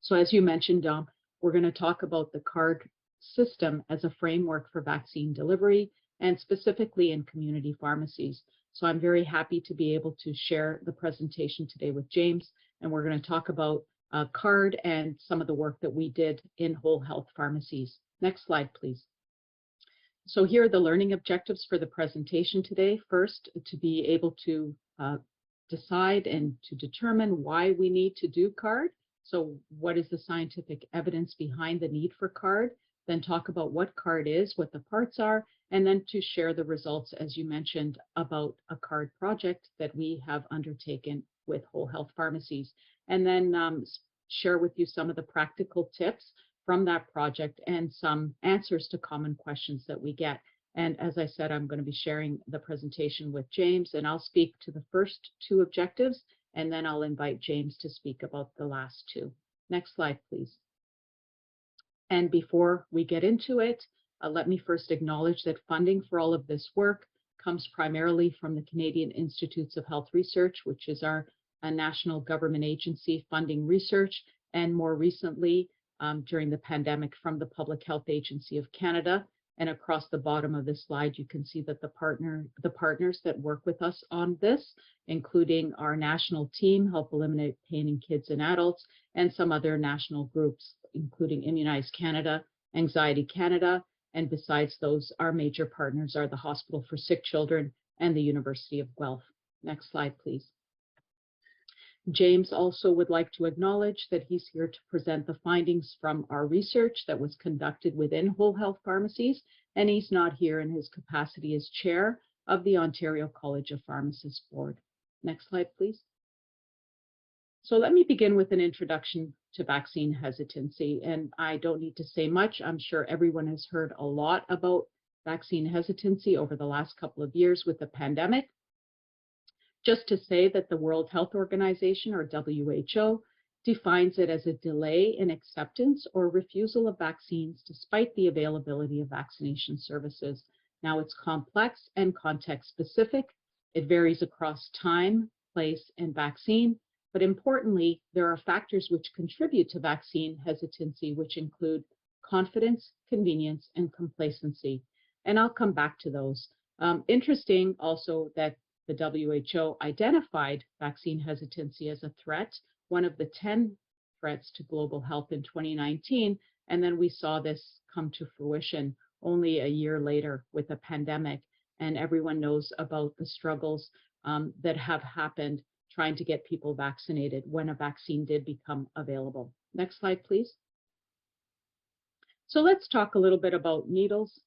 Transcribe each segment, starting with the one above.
So as you mentioned, we're going to talk about the card system as a framework for vaccine delivery and specifically in community pharmacies. So I'm very happy to be able to share the presentation today with James, and we're going to talk about card and some of the work that we did in whole health pharmacies. Next slide, please. So here are the learning objectives for the presentation today. First, to be able to decide and to determine why we need to do card. So what is the scientific evidence behind the need for card? Then talk about what card is, what the parts are, and then to share the results, as you mentioned, about a card project that we have undertaken with whole health pharmacies. And then share with you some of the practical tips from that project and some answers to common questions that we get. And as I said, I'm going to be sharing the presentation with James, and I'll speak to the first two objectives, and then I'll invite James to speak about the last two. Next slide, please. And before we get into it, let me first acknowledge that funding for all of this work comes primarily from the Canadian Institutes of Health Research, which is our national government agency funding research, and more recently, during the pandemic, from the Public Health Agency of Canada. And across the bottom of this slide, you can see that the partners that work with us on this, including our national team, Help Eliminate Pain in Kids and Adults, and some other national groups, including Immunize Canada, Anxiety Canada, and besides those, our major partners are the Hospital for Sick Children and the University of Guelph. Next slide, please. James also would like to acknowledge that he's here to present the findings from our research that was conducted within whole health pharmacies, and he's not here in his capacity as chair of the Ontario College of Pharmacists Board. Next slide, please. So let me begin with an introduction to vaccine hesitancy, and I don't need to say much. I'm sure everyone has heard a lot about vaccine hesitancy over the last couple of years with the pandemic. Just to say that the World Health Organization, or WHO, defines it as a delay in acceptance or refusal of vaccines despite the availability of vaccination services. Now, it's complex and context specific. It varies across time, place, and vaccine. But importantly, there are factors which contribute to vaccine hesitancy, which include confidence, convenience, and complacency. And I'll come back to those. Interesting also that the WHO identified vaccine hesitancy as a threat, one of the 10 threats to global health in 2019, and then we saw this come to fruition only a year later with a pandemic, and everyone knows about the struggles that have happened trying to get people vaccinated when a vaccine did become available. Next slide, please. So let's talk a little bit about needles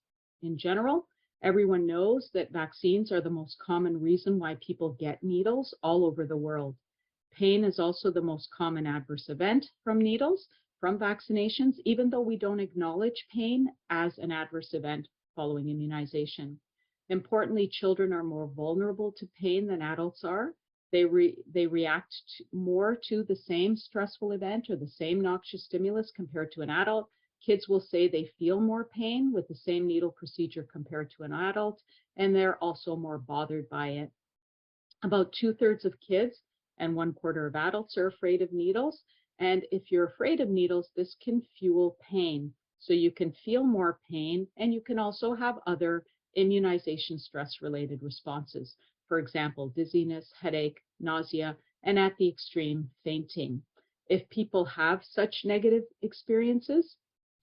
in general. Everyone knows that vaccines are the most common reason why people get needles all over the world. Pain is also the most common adverse event from needles, from vaccinations, even though we don't acknowledge pain as an adverse event following immunization. Importantly, children are more vulnerable to pain than adults are. They react more to the same stressful event or the same noxious stimulus compared to an adult. Kids will say they feel more pain with the same needle procedure compared to an adult, and they're also more bothered by it. About 2/3 of kids and 1/4 of adults are afraid of needles. And if you're afraid of needles, this can fuel pain. So you can feel more pain, and you can also have other immunization stress-related responses. For example, dizziness, headache, nausea, and at the extreme, fainting. If people have such negative experiences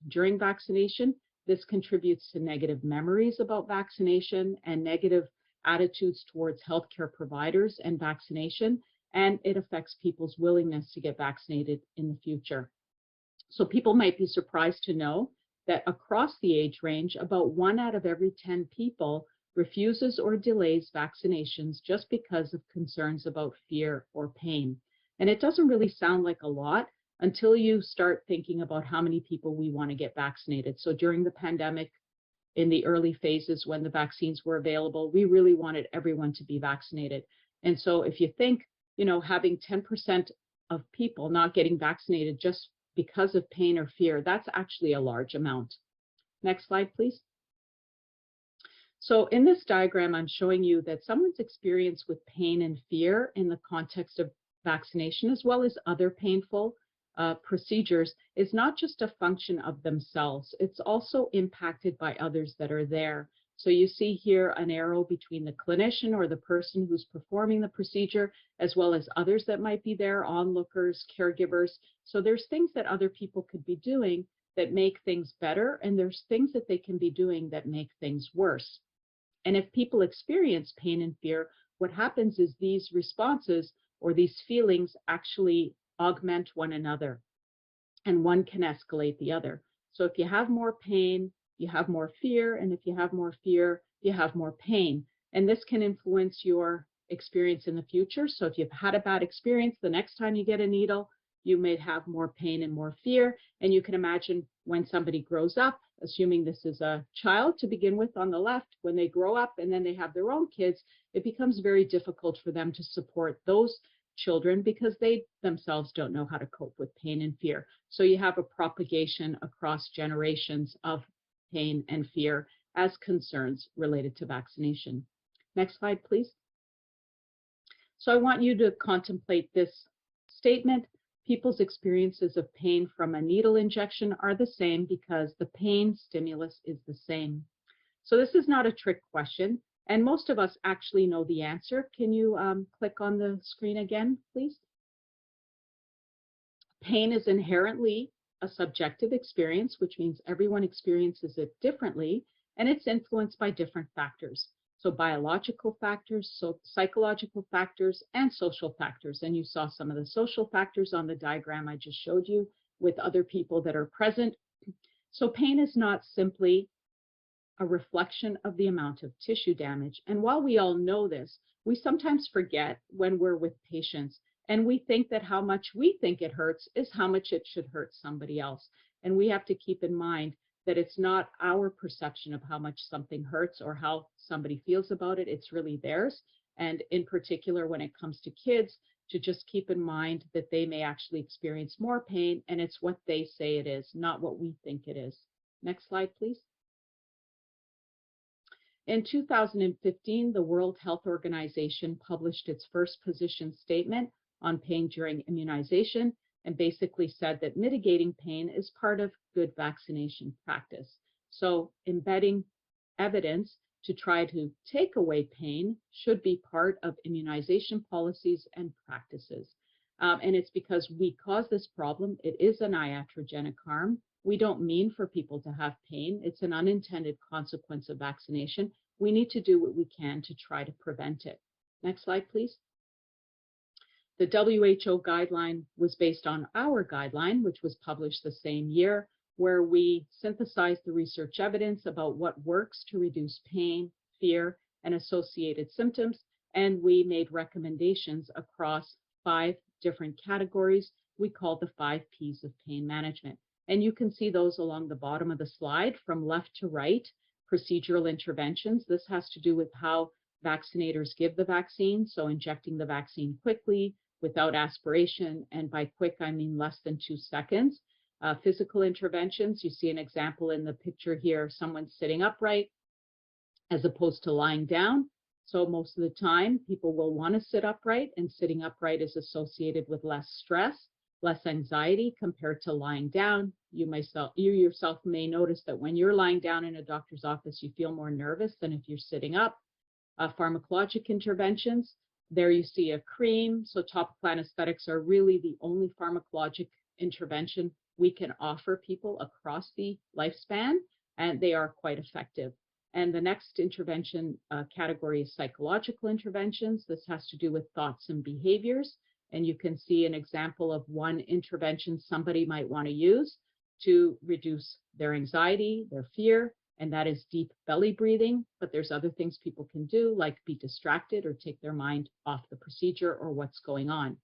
during vaccination, this contributes to negative memories about vaccination and negative attitudes towards healthcare providers and vaccination, and it affects people's willingness to get vaccinated in the future. So people might be surprised to know that across the age range, about 1 out of every 10 people refuses or delays vaccinations just because of concerns about fear or pain. And it doesn't really sound like a lot until you start thinking about how many people we want to get vaccinated. So during the pandemic, in the early phases when the vaccines were available, we really wanted everyone to be vaccinated. And so if you think, having 10% of people not getting vaccinated just because of pain or fear, that's actually a large amount. Next slide, please. So in this diagram, I'm showing you that someone's experience with pain and fear in the context of vaccination, as well as other painful procedures is not just a function of themselves, it's also impacted by others that are there. So you see here an arrow between the clinician or the person who's performing the procedure, as well as others that might be there, onlookers, caregivers. So there's things that other people could be doing that make things better, and there's things that they can be doing that make things worse. And if people experience pain and fear, what happens is these responses or these feelings actually augment one another, and one can escalate the other. So if you have more pain, you have more fear, and if you have more fear, you have more pain. And this can influence your experience in the future. So if you've had a bad experience, the next time you get a needle, you may have more pain and more fear. And you can imagine when somebody grows up, assuming this is a child to begin with on the left, when they grow up and then they have their own kids, it becomes very difficult for them to support those children because they themselves don't know how to cope with pain and fear. So you have a propagation across generations of pain and fear as concerns related to vaccination. Next slide, please. So I want you to contemplate this statement. People's experiences of pain from a needle injection are the same because the pain stimulus is the same. So this is not a trick question, and most of us actually know the answer. Can you click on the screen again, please? Pain is inherently a subjective experience, which means everyone experiences it differently, and it's influenced by different factors. So biological factors, so psychological factors, and social factors. And you saw some of the social factors on the diagram I just showed you with other people that are present. So pain is not simply a reflection of the amount of tissue damage. And while we all know this, we sometimes forget when we're with patients, and we think that how much we think it hurts is how much it should hurt somebody else. And we have to keep in mind that it's not our perception of how much something hurts or how somebody feels about it, it's really theirs. And in particular, when it comes to kids, to just keep in mind that they may actually experience more pain, and it's what they say it is, not what we think it is. Next slide, please. In 2015, the World Health Organization published its first position statement on pain during immunization, and basically said that mitigating pain is part of good vaccination practice. So embedding evidence to try to take away pain should be part of immunization policies and practices. And it's because we cause this problem. It is an iatrogenic harm. We don't mean for people to have pain. It's an unintended consequence of vaccination. We need to do what we can to try to prevent it. Next slide, please. The WHO guideline was based on our guideline, which was published the same year, where we synthesized the research evidence about what works to reduce pain, fear, and associated symptoms, and we made recommendations across 5 different categories we called the 5 Ps of pain management. And you can see those along the bottom of the slide from left to right. Procedural interventions. This has to do with how vaccinators give the vaccine, so injecting the vaccine quickly, without aspiration, and by quick I mean less than 2 seconds. Physical interventions, you see an example in the picture here, someone sitting upright as opposed to lying down. So most of the time people will want to sit upright, and sitting upright is associated with less stress, less anxiety compared to lying down. You yourself may notice that when you're lying down in a doctor's office, you feel more nervous than if you're sitting up. Pharmacologic interventions, there you see a cream. So topical anesthetics are really the only pharmacologic intervention we can offer people across the lifespan, and they are quite effective. And the next intervention category is psychological interventions. This has to do with thoughts and behaviors. And you can see an example of one intervention somebody might want to use to reduce their anxiety, their fear, and that is deep belly breathing. But there's other things people can do, like be distracted or take their mind off the procedure or what's going on.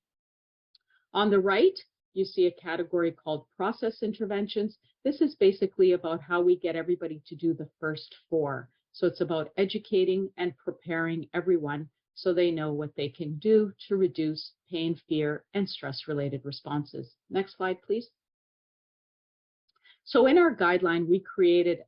On the right, you see a category called process interventions. This is basically about how we get everybody to do the first 4. So it's about educating and preparing everyone so they know what they can do to reduce pain, fear, and stress-related responses. Next slide, please. So in our guideline, we created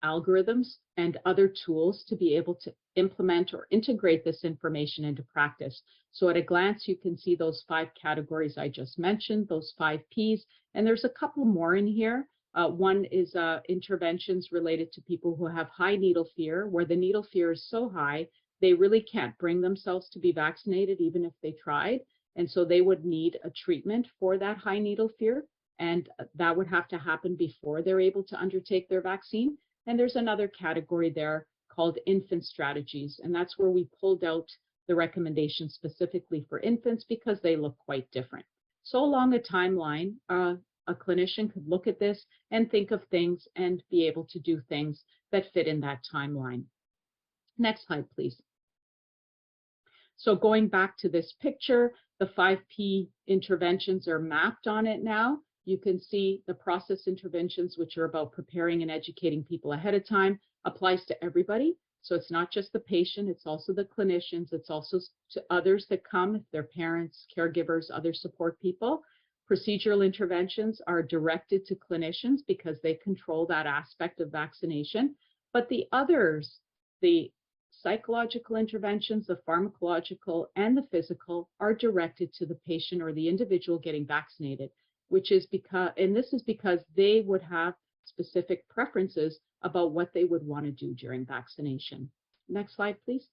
algorithms and other tools to be able to implement or integrate this information into practice. So at a glance, you can see those 5 categories I just mentioned, those 5 Ps, and there's a couple more in here. One is interventions related to people who have high needle fear, where the needle fear is so high, they really can't bring themselves to be vaccinated even if they tried. And so they would need a treatment for that high needle fear. And that would have to happen before they're able to undertake their vaccine. And there's another category there called infant strategies. And that's where we pulled out the recommendations specifically for infants because they look quite different. So along a timeline, a clinician could look at this and think of things and be able to do things that fit in that timeline. Next slide, please. So going back to this picture, the 5P interventions are mapped on it now. You can see the process interventions, which are about preparing and educating people ahead of time, applies to everybody. So it's not just the patient, it's also the clinicians, it's also to others that come, if they're parents, caregivers, other support people. Procedural interventions are directed to clinicians because they control that aspect of vaccination. But the others, the psychological interventions, the pharmacological, and the physical are directed to the patient or the individual getting vaccinated, which is because, and this is because they would have specific preferences about what they would want to do during vaccination. Next slide, please.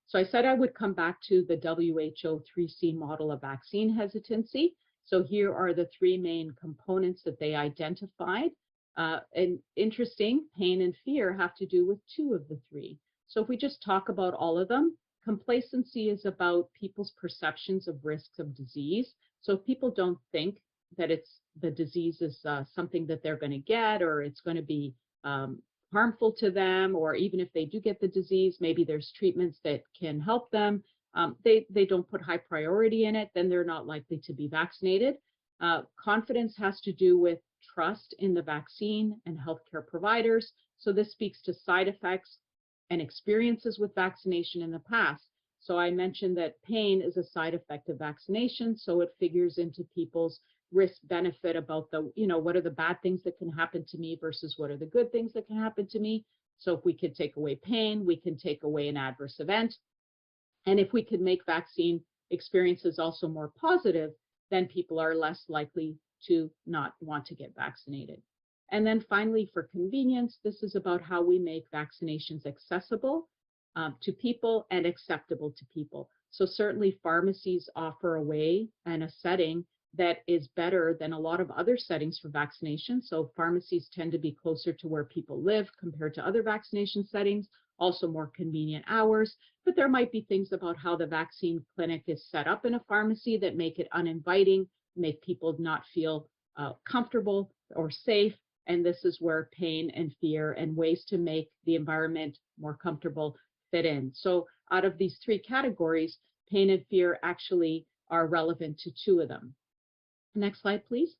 So I said I would come back to the WHO 3C model of vaccine hesitancy. So here are the 3 main components that they identified. And interesting, pain and fear have to do with 2 of the 3. So if we just talk about all of them, complacency is about people's perceptions of risks of disease. So if people don't think that the disease is something that they're going to get, or it's going to be harmful to them, or even if they do get the disease, maybe there's treatments that can help them, they don't put high priority in it, then they're not likely to be vaccinated. Confidence has to do with trust in the vaccine and healthcare providers. So this speaks to side effects and experiences with vaccination in the past. So I mentioned that pain is a side effect of vaccination, so it figures into people's risk benefit about the, what are the bad things that can happen to me versus what are the good things that can happen to me. So if we could take away pain, we can take away an adverse event. And if we could make vaccine experiences also more positive, then people are less likely to not want to get vaccinated. And then finally, for convenience, this is about how we make vaccinations accessible to people and acceptable to people. So certainly pharmacies offer a way and a setting that is better than a lot of other settings for vaccination. So pharmacies tend to be closer to where people live compared to other vaccination settings, also more convenient hours. But there might be things about how the vaccine clinic is set up in a pharmacy that make it uninviting, make people not feel comfortable or safe. And this is where pain and fear and ways to make the environment more comfortable fit in. So out of these 3 categories, pain and fear actually are relevant to 2 of them. Next slide, please.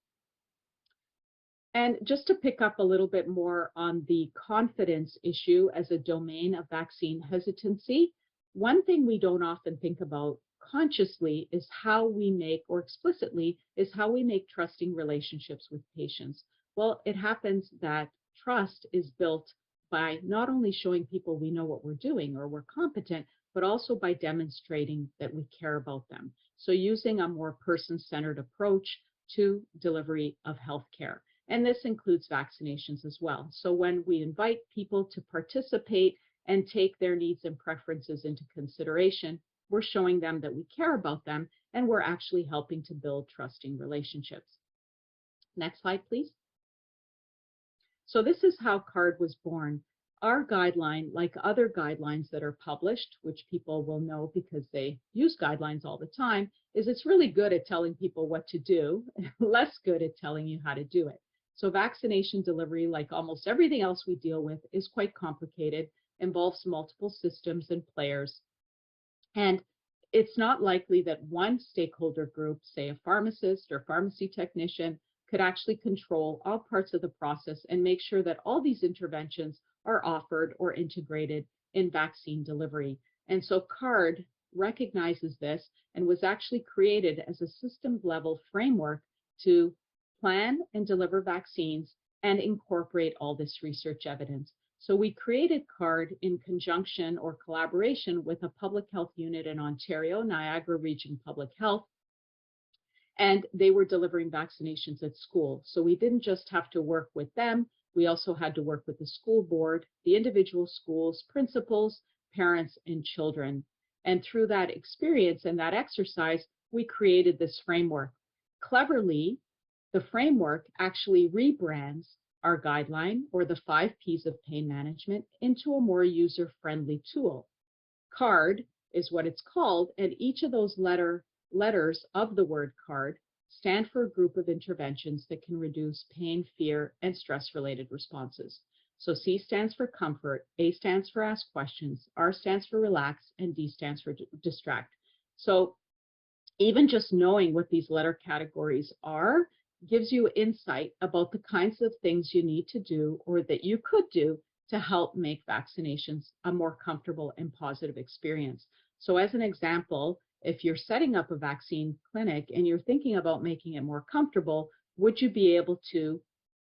And just to pick up a little bit more on the confidence issue as a domain of vaccine hesitancy, one thing we don't often think about consciously is how we make, or explicitly, is how we make trusting relationships with patients. Well, it happens that trust is built by not only showing people we know what we're doing or we're competent, but also by demonstrating that we care about them. So using a more person-centered approach to delivery of healthcare. And this includes vaccinations as well. So when we invite people to participate and take their needs and preferences into consideration, we're showing them that we care about them, and we're actually helping to build trusting relationships. Next slide, please. So this is how CARD was born. Our guideline, like other guidelines that are published, which people will know because they use guidelines all the time, is it's really good at telling people what to do, less good at telling you how to do it. So vaccination delivery, like almost everything else we deal with, is quite complicated, involves multiple systems and players. And it's not likely that one stakeholder group, say a pharmacist or pharmacy technician, could actually control all parts of the process and make sure that all these interventions are offered or integrated in vaccine delivery. And so CARD recognizes this and was actually created as a system level framework to plan and deliver vaccines and incorporate all this research evidence. So we created CARD in conjunction or collaboration with a public health unit in Ontario, Niagara Region Public Health, and they were delivering vaccinations at school. So we didn't just have to work with them, we also had to work with the school board, the individual schools, principals, parents, and children. And through that experience and that exercise, we created this framework. Cleverly, the framework actually rebrands our guideline, or the 5 Ps of pain management, into a more user-friendly tool. CARD is what it's called, and each of those letters of the word CARD stand for a group of interventions that can reduce pain, fear, and stress-related responses. So C stands for comfort, A stands for ask questions, R stands for relax, and D stands for distract. So even just knowing what these letter categories are gives you insight about the kinds of things you need to do or that you could do to help make vaccinations a more comfortable and positive experience. So as an example, if you're setting up a vaccine clinic and you're thinking about making it more comfortable, would you be able to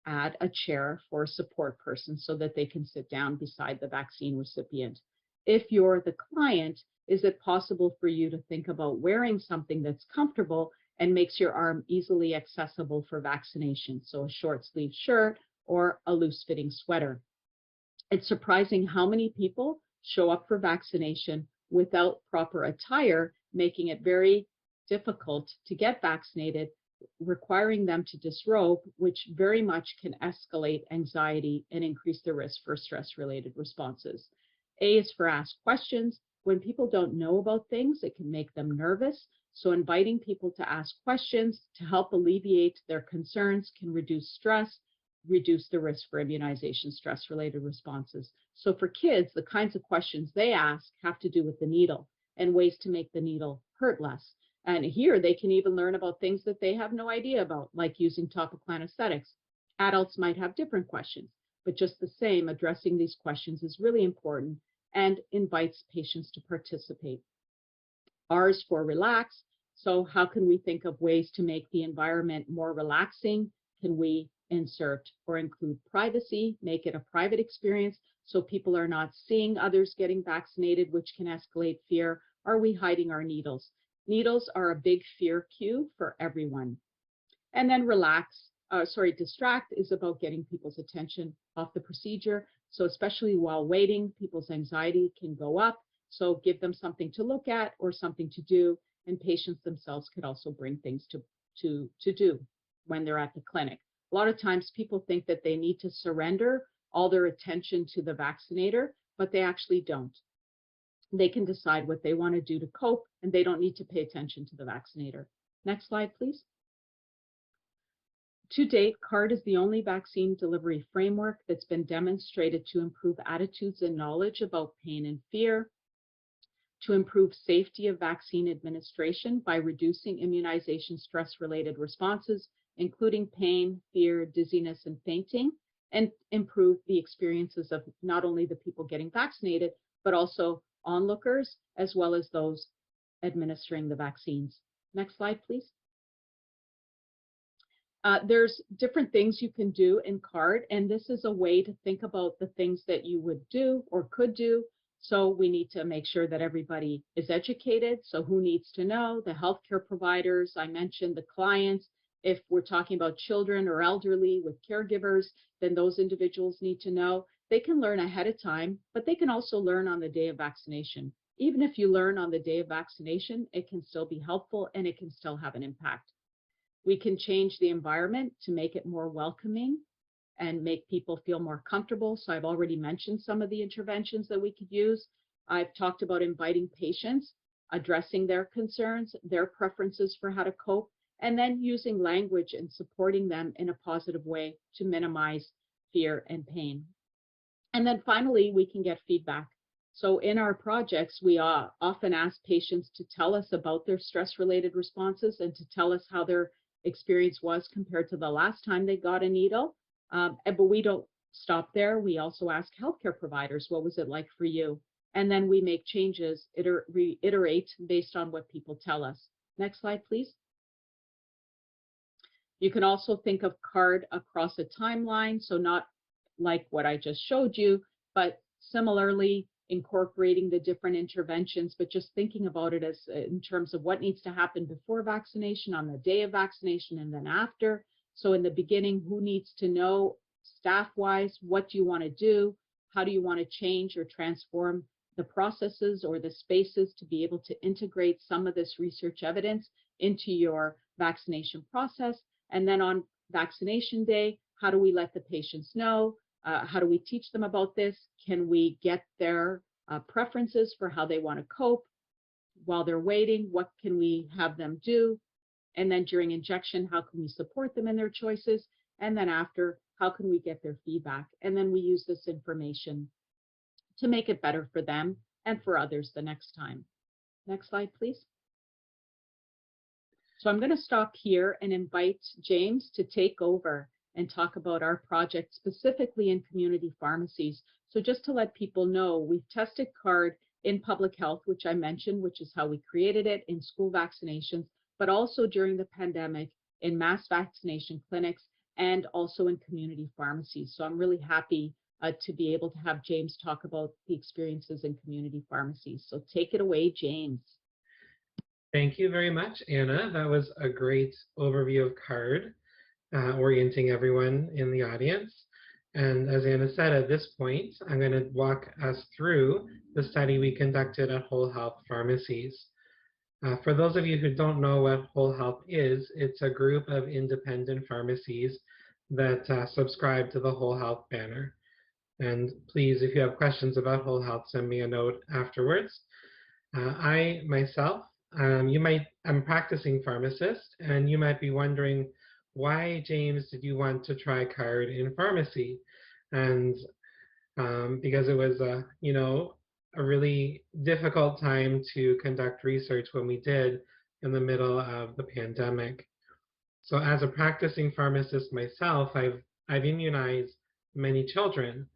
add a chair for a support person so that they can sit down beside the vaccine recipient? If you're the client, is it possible for you to think about wearing something that's comfortable and makes your arm easily accessible for vaccination? So a short sleeve shirt or a loose fitting sweater. It's surprising how many people show up for vaccination without proper attire, making it very difficult to get vaccinated, requiring them to disrobe, which very much can escalate anxiety and increase the risk for stress-related responses. A is for ask questions. When people don't know about things, it can make them nervous. So inviting people to ask questions to help alleviate their concerns can reduce stress, reduce the risk for immunization stress-related responses. So for kids, the kinds of questions they ask have to do with the needle and ways to make the needle hurt less. And here they can even learn about things that they have no idea about, like using topical anesthetics. Adults might have different questions, but just the same, addressing these questions is really important and invites patients to participate. R is for relax. So how can we think of ways to make the environment more relaxing? Can we insert or include privacy, make it a private experience so people are not seeing others getting vaccinated, which can escalate fear? Are we hiding our needles? Needles are a big fear cue for everyone. And then distract is about getting people's attention off the procedure. So especially while waiting, people's anxiety can go up. So give them something to look at or something to do. And patients themselves could also bring things to do when they're at the clinic. A lot of times people think that they need to surrender all their attention to the vaccinator, but they actually don't. They can decide what they want to do to cope, and they don't need to pay attention to the vaccinator. Next slide, please. To date, CARD is the only vaccine delivery framework that's been demonstrated to improve attitudes and knowledge about pain and fear, to improve safety of vaccine administration by reducing immunization stress-related responses, including pain, fear, dizziness, and fainting, and improve the experiences of not only the people getting vaccinated, but also onlookers, as well as those administering the vaccines. Next slide, please. There's different things you can do in CARD, and this is a way to think about the things that you would do or could do. So we need to make sure that everybody is educated. So who needs to know? The healthcare providers, I mentioned the clients. If we're talking about children or elderly with caregivers, then those individuals need to know. They can learn ahead of time, but they can also learn on the day of vaccination. Even if you learn on the day of vaccination, it can still be helpful and it can still have an impact. We can change the environment to make it more welcoming and make people feel more comfortable. So I've already mentioned some of the interventions that we could use. I've talked about inviting patients, addressing their concerns, their preferences for how to cope, and then using language and supporting them in a positive way to minimize fear and pain. And then finally, we can get feedback. So in our projects, we often ask patients to tell us about their stress-related responses and to tell us how their experience was compared to the last time they got a needle. But we don't stop there. We also ask healthcare providers, what was it like for you? And then we make changes, reiterate based on what people tell us. Next slide, please. You can also think of CARD across a timeline, so not like what I just showed you, but similarly incorporating the different interventions, but just thinking about it as in terms of what needs to happen before vaccination, on the day of vaccination, and then after. So in the beginning, who needs to know staff-wise, what do you want to do? How do you want to change or transform the processes or the spaces to be able to integrate some of this research evidence into your vaccination process? And then on vaccination day, how do we let the patients know? How do we teach them about this? Can we get their preferences for how they want to cope while they're waiting? What can we have them do? And then during injection, how can we support them in their choices? And then after, how can we get their feedback? And then we use this information to make it better for them and for others the next time. Next slide, please. So I'm going to stop here and invite James to take over and talk about our project specifically in community pharmacies. So just to let people know, we've tested CARD in public health, which I mentioned, which is how we created it, in school vaccinations, but also during the pandemic in mass vaccination clinics and also in community pharmacies. So I'm really happy to be able to have James talk about the experiences in community pharmacies. So take it away, James. Thank you very much, Anna. That was a great overview of CARD, orienting everyone in the audience. And as Anna said, at this point, I'm going to walk us through the study we conducted at Whole Health Pharmacies. For those of you who don't know what Whole Health is, it's a group of independent pharmacies that subscribe to the Whole Health banner. And please, if you have questions about Whole Health, send me a note afterwards. I myself, I'm a practicing pharmacist, and you might be wondering, why, James, did you want to try CARD in pharmacy? And because it was a really difficult time to conduct research when we did in the middle of the pandemic. So as a practicing pharmacist myself, I've immunized many children,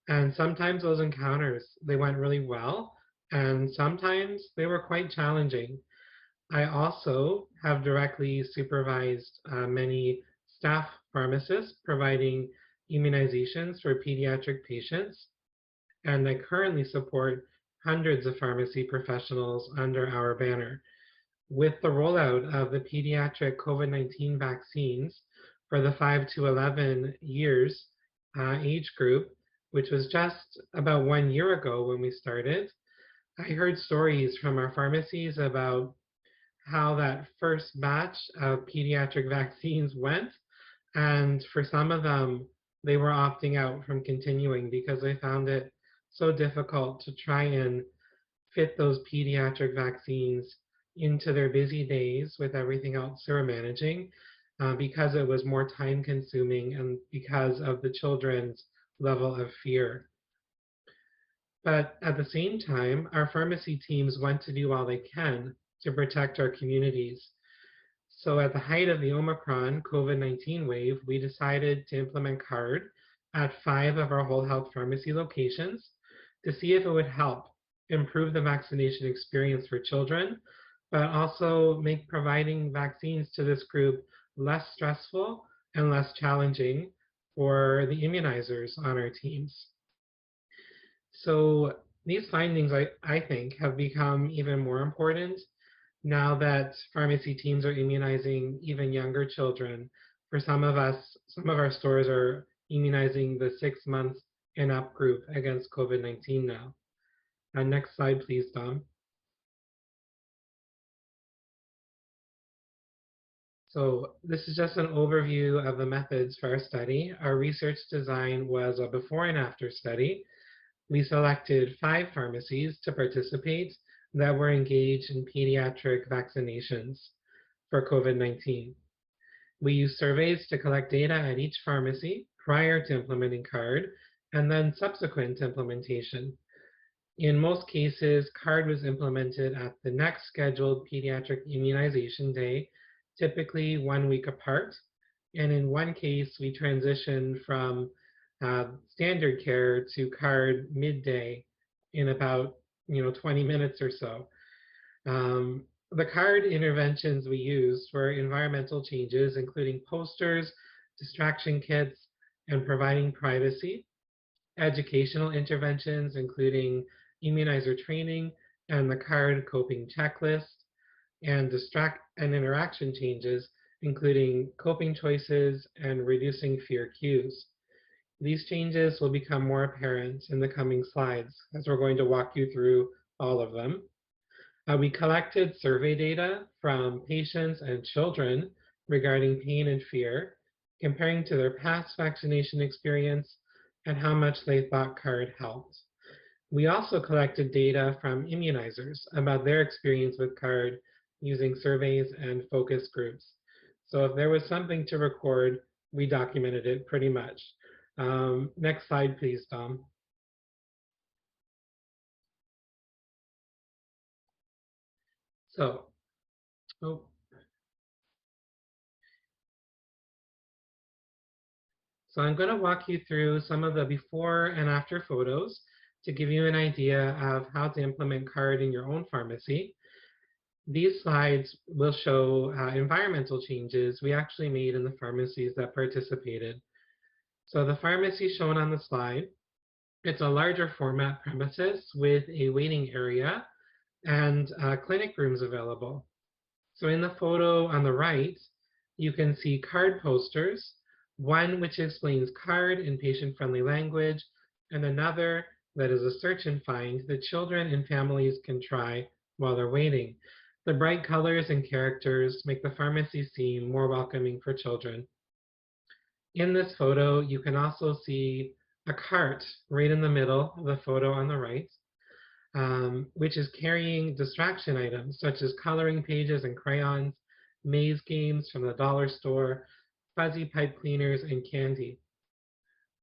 and sometimes those encounters, they went really well, and sometimes they were quite challenging. I also have directly supervised many staff pharmacists providing immunizations for pediatric patients, and I currently support hundreds of pharmacy professionals under our banner. With the rollout of the pediatric COVID-19 vaccines for the 5 to 11 years age group, which was just about 1 year ago when we started, I heard stories from our pharmacies about how that first batch of pediatric vaccines went. And for some of them, they were opting out from continuing because they found it so difficult to try and fit those pediatric vaccines into their busy days with everything else they were managing, because it was more time consuming and because of the children's level of fear. But at the same time, our pharmacy teams want to do all they can to protect our communities. So at the height of the Omicron COVID-19 wave, we decided to implement CARD at 5 of our Whole Health Pharmacy locations to see if it would help improve the vaccination experience for children, but also make providing vaccines to this group less stressful and less challenging for the immunizers on our teams. So these findings, I think, have become even more important now that pharmacy teams are immunizing even younger children. For some of our stores are immunizing the 6 months and up group against COVID-19 now. Next slide, please, Dom. So this is just an overview of the methods for our study. Our research design was a before and after study. We selected 5 pharmacies to participate that were engaged in pediatric vaccinations for COVID-19. We used surveys to collect data at each pharmacy prior to implementing CARD and then subsequent implementation. In most cases, CARD was implemented at the next scheduled pediatric immunization day, typically 1 week apart. And in one case, we transitioned from standard care to CARD midday in about 20 minutes or so. The card interventions we used were environmental changes, including posters, distraction kits, and providing privacy, educational interventions, including immunizer training and the card coping checklist, and interaction changes, including coping choices and reducing fear cues. These changes will become more apparent in the coming slides as we're going to walk you through all of them. We collected survey data from patients and children regarding pain and fear, comparing to their past vaccination experience and how much they thought CARD helped. We also collected data from immunizers about their experience with CARD using surveys and focus groups. So if there was something to record, we documented it pretty much. Next slide, please, Dom. So, oh, So I'm going to walk you through some of the before and after photos to give you an idea of how to implement CARD in your own pharmacy. These slides will show environmental changes we actually made in the pharmacies that participated. So the pharmacy shown on the slide, it's a larger format premises with a waiting area and clinic rooms available. So in the photo on the right, you can see card posters, one which explains card in patient-friendly language, and another that is a search and find that children and families can try while they're waiting. The bright colors and characters make the pharmacy seem more welcoming for children. In this photo, you can also see a cart right in the middle of the photo on the right. Which is carrying distraction items such as coloring pages and crayons, maze games from the dollar store, fuzzy pipe cleaners, and candy.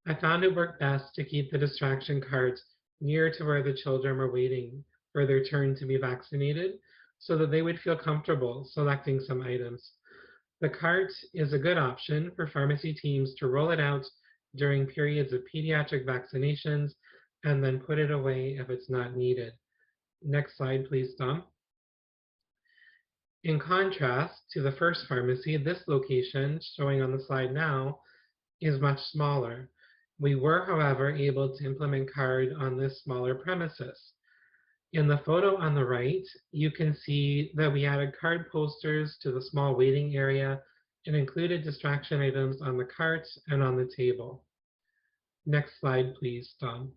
I found it worked best to keep the distraction cards near to where the children were waiting for their turn to be vaccinated so that they would feel comfortable selecting some items. The cart is a good option for pharmacy teams to roll it out during periods of pediatric vaccinations and then put it away if it's not needed. Next slide, please, Dom. In contrast to the first pharmacy, this location, showing on the slide now, is much smaller. We were, however, able to implement CARD on this smaller premises. In the photo on the right, you can see that we added card posters to the small waiting area and included distraction items on the cart and on the table. Next slide, please, Dom.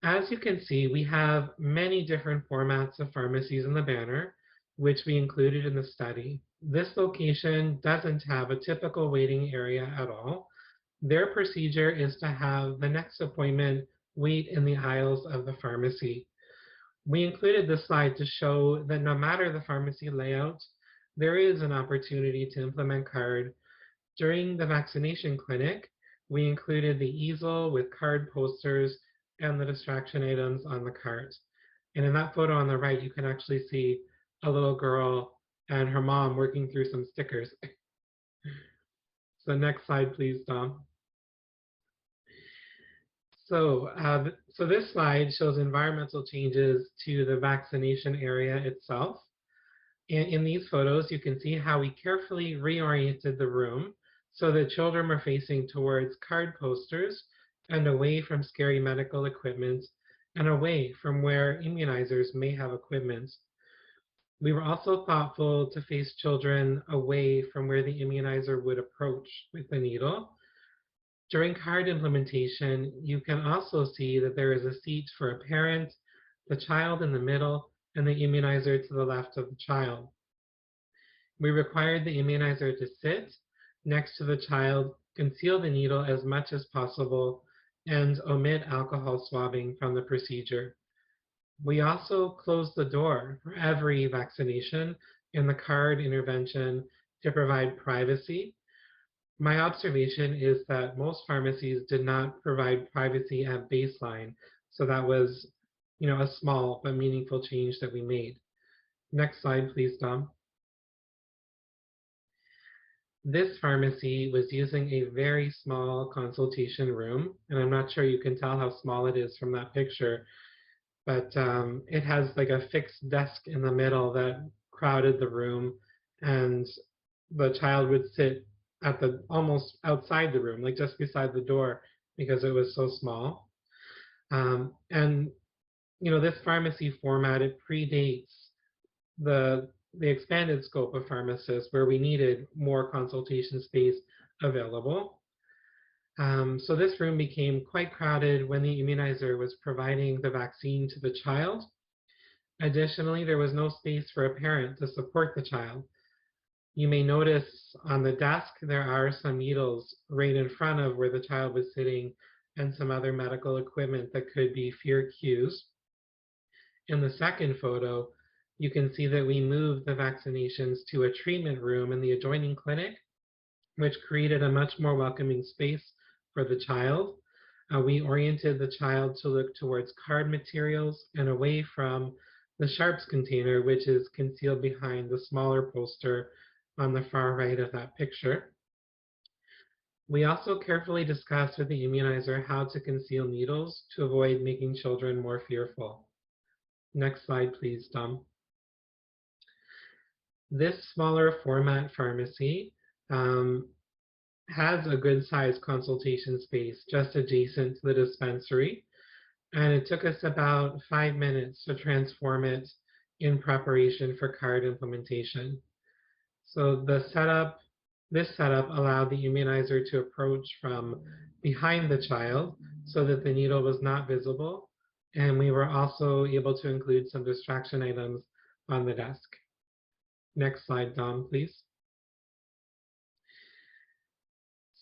As you can see, we have many different formats of pharmacies in the banner, which we included in the study. This location doesn't have a typical waiting area at all. Their procedure is to have the next appointment wait in the aisles of the pharmacy. We included this slide to show that no matter the pharmacy layout, there is an opportunity to implement CARD. During the vaccination clinic, we included the easel with card posters and the distraction items on the cart. And in that photo on the right, you can actually see a little girl and her mom working through some stickers. So next slide, please, Dom. So this slide shows environmental changes to the vaccination area itself. In these photos, you can see how we carefully reoriented the room so that children were facing towards card posters and away from scary medical equipment and away from where immunizers may have equipment. We were also thoughtful to face children away from where the immunizer would approach with the needle. During card implementation, you can also see that there is a seat for a parent, the child in the middle, and the immunizer to the left of the child. We required the immunizer to sit next to the child, conceal the needle as much as possible, and omit alcohol swabbing from the procedure. We also closed the door for every vaccination in the card intervention to provide privacy. My observation is that most pharmacies did not provide privacy at baseline, so that was, a small but meaningful change that we made. Next slide, please, Dom. This pharmacy was using a very small consultation room, and I'm not sure you can tell how small it is from that picture. but it has like a fixed desk in the middle that crowded the room, and the child would sit at the almost outside the room, like just beside the door, because it was so small. And this pharmacy format, it predates the expanded scope of pharmacists, where we needed more consultation space available. So this room became quite crowded when the immunizer was providing the vaccine to the child. Additionally, there was no space for a parent to support the child. You may notice on the desk there are some needles right in front of where the child was sitting, and some other medical equipment that could be fear cues. In the second photo, you can see that we moved the vaccinations to a treatment room in the adjoining clinic, which created a much more welcoming space for the child. We oriented the child to look towards card materials and away from the sharps container, which is concealed behind the smaller poster on the far right of that picture. We also carefully discussed with the immunizer how to conceal needles to avoid making children more fearful. Next slide, please, Dom. This smaller format pharmacy has a good sized consultation space just adjacent to the dispensary. And it took us about 5 minutes to transform it in preparation for card implementation. So this setup allowed the immunizer to approach from behind the child so that the needle was not visible. And we were also able to include some distraction items on the desk. Next slide, Dom, please.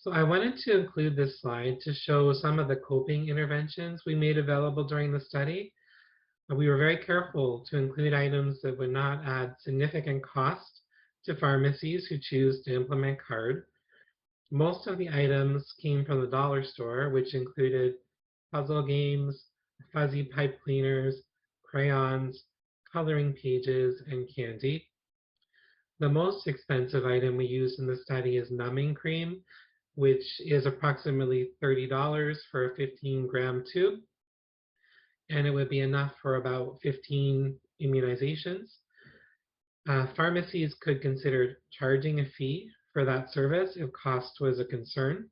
So I wanted to include this slide to show some of the coping interventions we made available during the study. We were very careful to include items that would not add significant cost to pharmacies who choose to implement card. Most of the items came from the dollar store, which included puzzle games, fuzzy pipe cleaners, crayons, coloring pages, and candy. The most expensive item we used in the study is numbing cream, which is approximately $30 for a 15-gram tube, and it would be enough for about 15 immunizations. Pharmacies could consider charging a fee for that service if cost was a concern.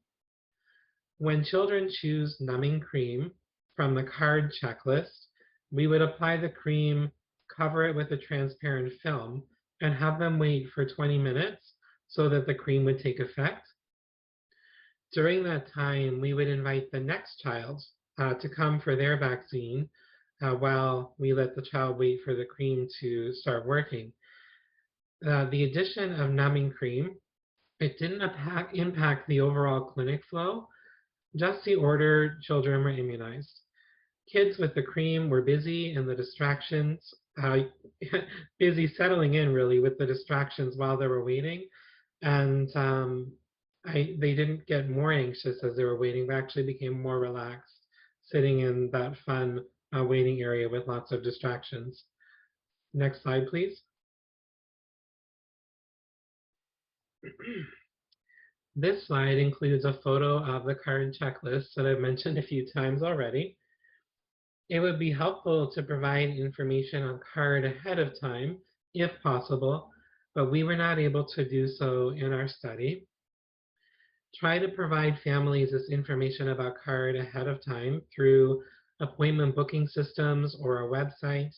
When children choose numbing cream from the card checklist, we would apply the cream, cover it with a transparent film, and have them wait for 20 minutes so that the cream would take effect. During that time, we would invite the next child to come for their vaccine while we let the child wait for the cream to start working. The addition of numbing cream, it didn't impact the overall clinic flow, just the order children were immunized. Kids with the cream were busy and the distractions, busy settling in really with the distractions while they were waiting. And they didn't get more anxious as they were waiting, but actually became more relaxed, sitting in that fun waiting area with lots of distractions. Next slide, please. This slide includes a photo of the card checklist that I've mentioned a few times already. It would be helpful to provide information on card ahead of time, if possible, but we were not able to do so in our study. Try to provide families this information about card ahead of time through appointment booking systems or a website.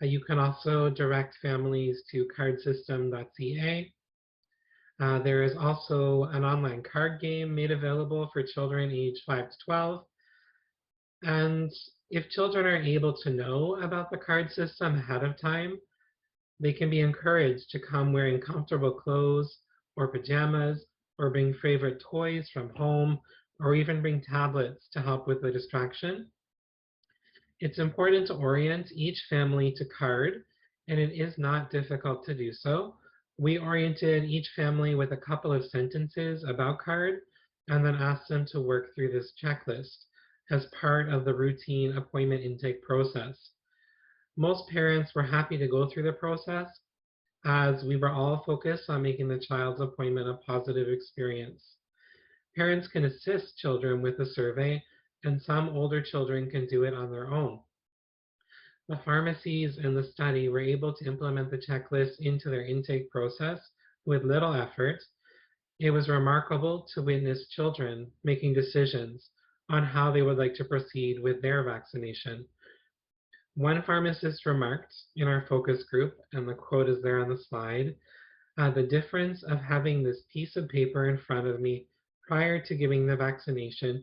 You can also direct families to cardsystem.ca. There is also an online card game made available for children aged 5 to 12. And if children are able to know about the card system ahead of time, they can be encouraged to come wearing comfortable clothes or pajamas, or bring favorite toys from home, or even bring tablets to help with the distraction. It's important to orient each family to card, and it is not difficult to do so. We oriented each family with a couple of sentences about card, and then asked them to work through this checklist as part of the routine appointment intake process. Most parents were happy to go through the process, as we were all focused on making the child's appointment a positive experience. Parents can assist children with the survey, and some older children can do it on their own. The pharmacies in the study were able to implement the checklist into their intake process with little effort. It was remarkable to witness children making decisions on how they would like to proceed with their vaccination. One pharmacist remarked in our focus group, and the quote is there on the slide, the difference of having this piece of paper in front of me prior to giving the vaccination,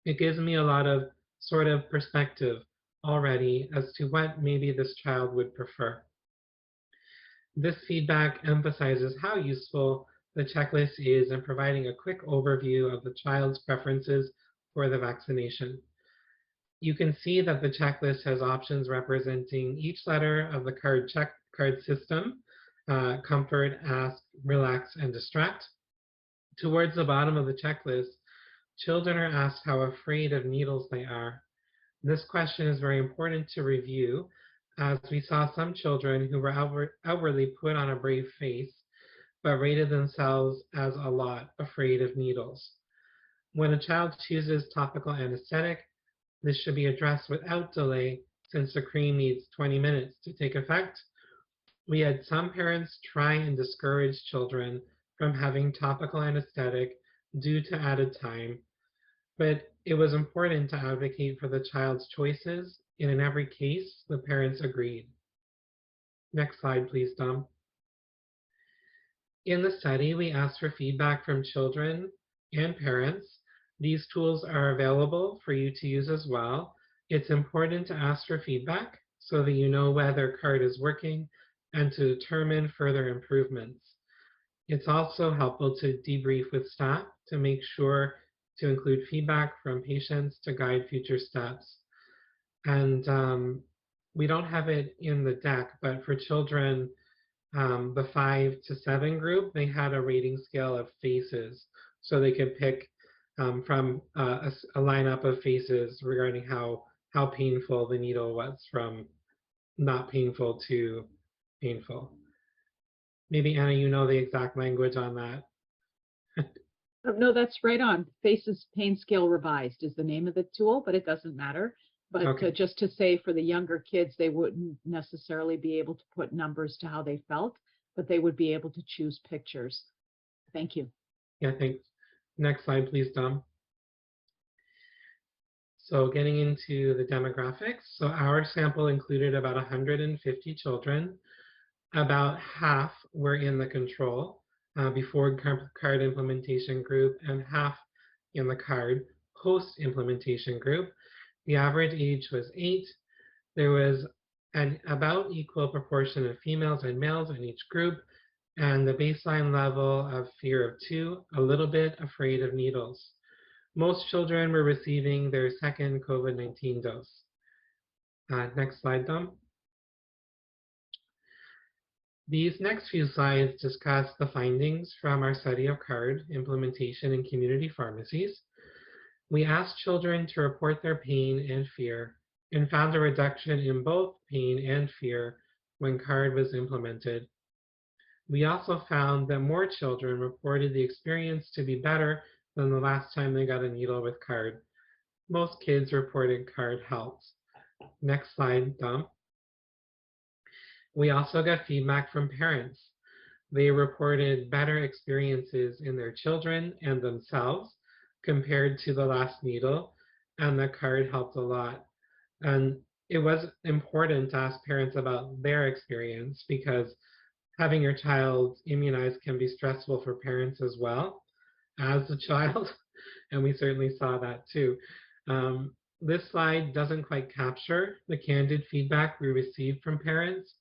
it gives me a lot of sort of perspective already as to what maybe this child would prefer. This feedback emphasizes how useful the checklist is in providing a quick overview of the child's preferences for the vaccination. You can see that the checklist has options representing each letter of the card system: comfort, ask, relax, and distract. Towards the bottom of the checklist, children are asked how afraid of needles they are. This question is very important to review, as we saw some children who were outwardly put on a brave face, but rated themselves as a lot afraid of needles. When a child chooses topical anesthetic, this should be addressed without delay, since the cream needs 20 minutes to take effect. We had some parents try and discourage children from having topical anesthetic due to added time, but it was important to advocate for the child's choices, and in every case, the parents agreed. Next slide, please, Dom. In the study, we asked for feedback from children and parents. These tools are available for you to use as well. It's important to ask for feedback so that you know whether CARD is working and to determine further improvements. It's also helpful to debrief with staff to make sure to include feedback from patients to guide future steps. And we don't have it in the deck, but for children, the 5 to 7 group, they had a rating scale of faces. So they could pick from a lineup of faces regarding how painful the needle was, from not painful to painful. Maybe, Anna, you know the exact language on that. No, that's right on. Faces Pain Scale Revised is the name of the tool, but it doesn't matter. But Okay. just to say, for the younger kids, they wouldn't necessarily be able to put numbers to how they felt, but they would be able to choose pictures. Thank you. Yeah, thanks. Next slide, please, Dom. So getting into the demographics. So our sample included about 150 children. About half were in the control before card implementation group, and half in the card post-implementation group. The average age was 8. There was an about equal proportion of females and males in each group, and the baseline level of fear of 2, a little bit afraid of needles. Most children were receiving their second COVID-19 dose. Next slide, Dom. These next few slides discuss the findings from our study of CARD implementation in community pharmacies. We asked children to report their pain and fear and found a reduction in both pain and fear when CARD was implemented. We also found that more children reported the experience to be better than the last time they got a needle with CARD. Most kids reported CARD helped. Next slide, Dom. We also got feedback from parents. They reported better experiences in their children and themselves compared to the last needle, and the CARD helped a lot. And it was important to ask parents about their experience, because having your child immunized can be stressful for parents as well as the child, and we certainly saw that too. This slide doesn't quite capture the candid feedback we received from parents.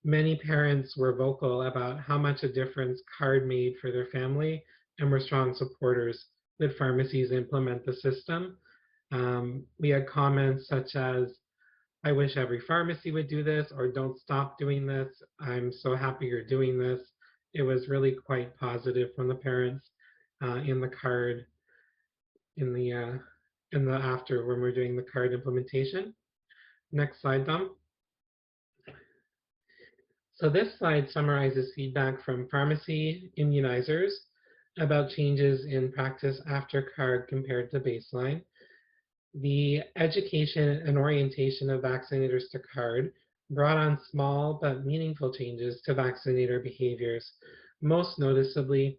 Many parents were vocal about how much a difference CARD made for their family, and were strong supporters that pharmacies implement the system. We had comments such as, "I wish every pharmacy would do this," or "Don't stop doing this. I'm so happy you're doing this." It was really quite positive from the parents in the CARD, in the after, when we're doing the CARD implementation. Next slide, Dom. So this slide summarizes feedback from pharmacy immunizers about changes in practice after CARD compared to baseline. The education and orientation of vaccinators to CARD brought on small but meaningful changes to vaccinator behaviors. Most noticeably,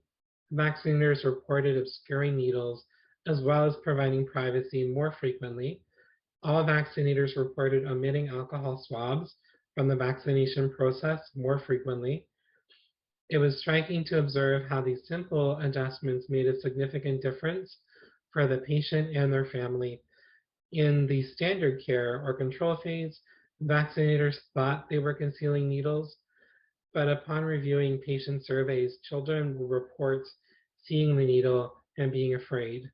vaccinators reported obscuring needles as well as providing privacy more frequently. All vaccinators reported omitting alcohol swabs from the vaccination process more frequently. It was striking to observe how these simple adjustments made a significant difference for the patient and their family. In the standard care or control phase, vaccinators thought they were concealing needles, but upon reviewing patient surveys, children will report seeing the needle and being afraid.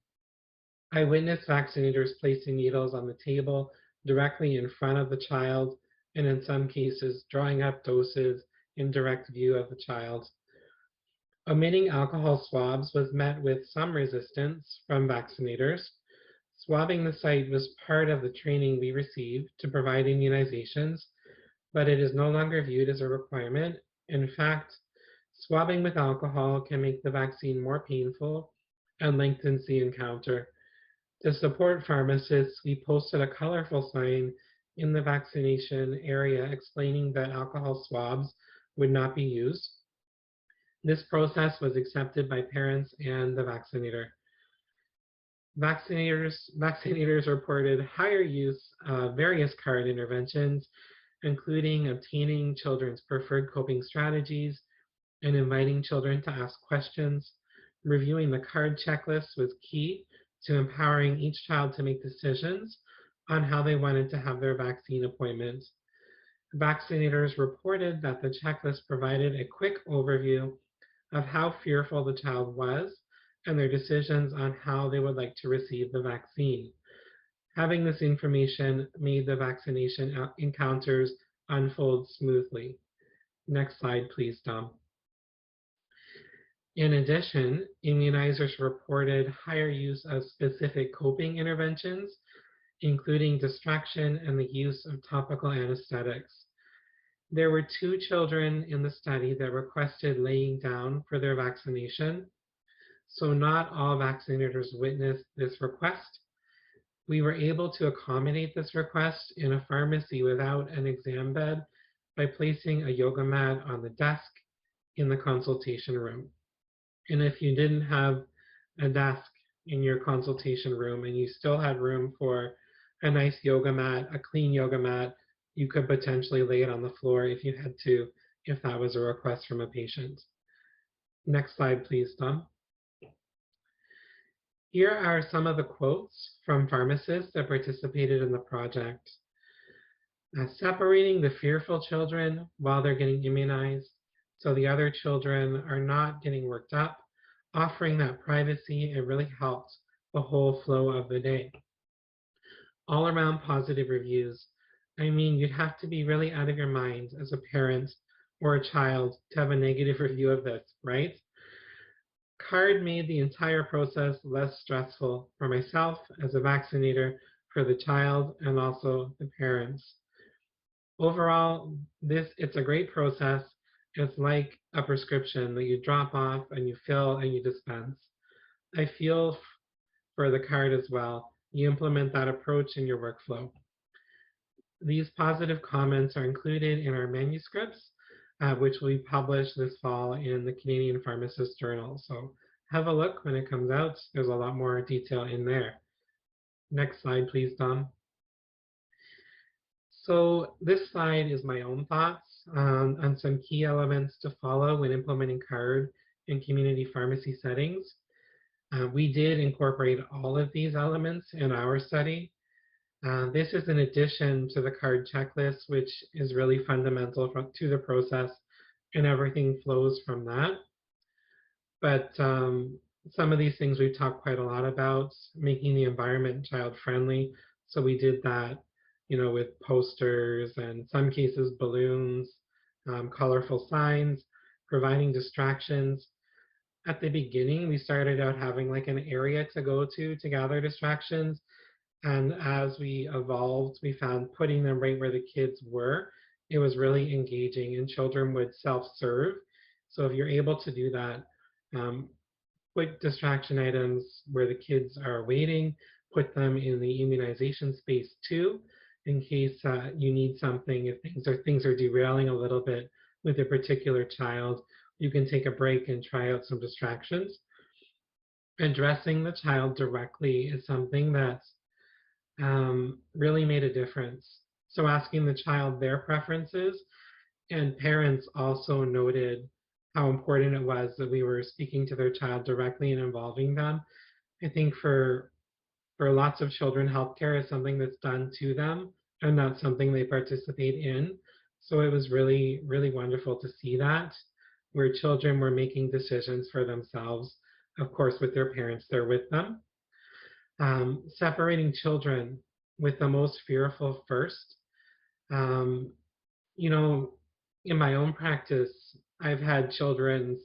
I witnessed vaccinators placing needles on the table directly in front of the child, and in some cases, drawing up doses in direct view of the child. Omitting alcohol swabs was met with some resistance from vaccinators. Swabbing the site was part of the training we received to provide immunizations, but it is no longer viewed as a requirement. In fact, swabbing with alcohol can make the vaccine more painful and lengthens the encounter. To support pharmacists, we posted a colorful sign in the vaccination area explaining that alcohol swabs would not be used. This process was accepted by parents and the vaccinator. Vaccinators reported higher use of various CARD interventions, including obtaining children's preferred coping strategies and inviting children to ask questions. Reviewing the CARD checklist was key to empowering each child to make decisions on how they wanted to have their vaccine appointment. Vaccinators reported that the checklist provided a quick overview of how fearful the child was and their decisions on how they would like to receive the vaccine. Having this information made the vaccination encounters unfold smoothly. Next slide, please, Dom. In addition, immunizers reported higher use of specific coping interventions, including distraction and the use of topical anesthetics. There were 2 children in the study that requested laying down for their vaccination, so not all vaccinators witnessed this request. We were able to accommodate this request in a pharmacy without an exam bed by placing a yoga mat on the desk in the consultation room. And if you didn't have a desk in your consultation room and you still had room for a nice yoga mat, a clean yoga mat, you could potentially lay it on the floor if you had to, if that was a request from a patient. Next slide, please, Tom. Here are some of the quotes from pharmacists that participated in the project. Separating the fearful children while they're getting immunized so the other children are not getting worked up, offering that privacy, it really helped the whole flow of the day. All around positive reviews. I mean, you'd have to be really out of your mind as a parent or a child to have a negative review of this, right? CARD made the entire process less stressful for myself as a vaccinator, for the child, and also the parents. Overall, it's a great process. It's like a prescription that you drop off and you fill and you dispense. I feel for the CARD as well. You implement that approach in your workflow. These positive comments are included in our manuscripts, which we publish this fall in the Canadian Pharmacist Journal. So have a look when it comes out. There's a lot more detail in there. Next slide, please, Dom. So this slide is my own thoughts on some key elements to follow when implementing CARD in community pharmacy settings. We did incorporate all of these elements in our study. This is in addition to the CARD checklist, which is really fundamental to the process, and everything flows from that. But some of these things we've talked quite a lot about, making the environment child-friendly. So we did that, with posters and in some cases balloons, colorful signs, providing distractions. At the beginning, we started out having like an area to go to gather distractions. And as we evolved, we found putting them right where the kids were, it was really engaging and children would self-serve. So if you're able to do that, put distraction items where the kids are waiting, put them in the immunization space too, in case you need something. If things are derailing a little bit with a particular child, you can take a break and try out some distractions. Addressing the child directly is something that's really made a difference. So asking the child their preferences, and parents also noted how important it was that we were speaking to their child directly and involving them. I think for lots of children, healthcare is something that's done to them and not something they participate in. So it was really, really wonderful to see that, where children were making decisions for themselves, of course, with their parents there with them. Separating children with the most fearful first. Um, you know, in my own practice, I've had children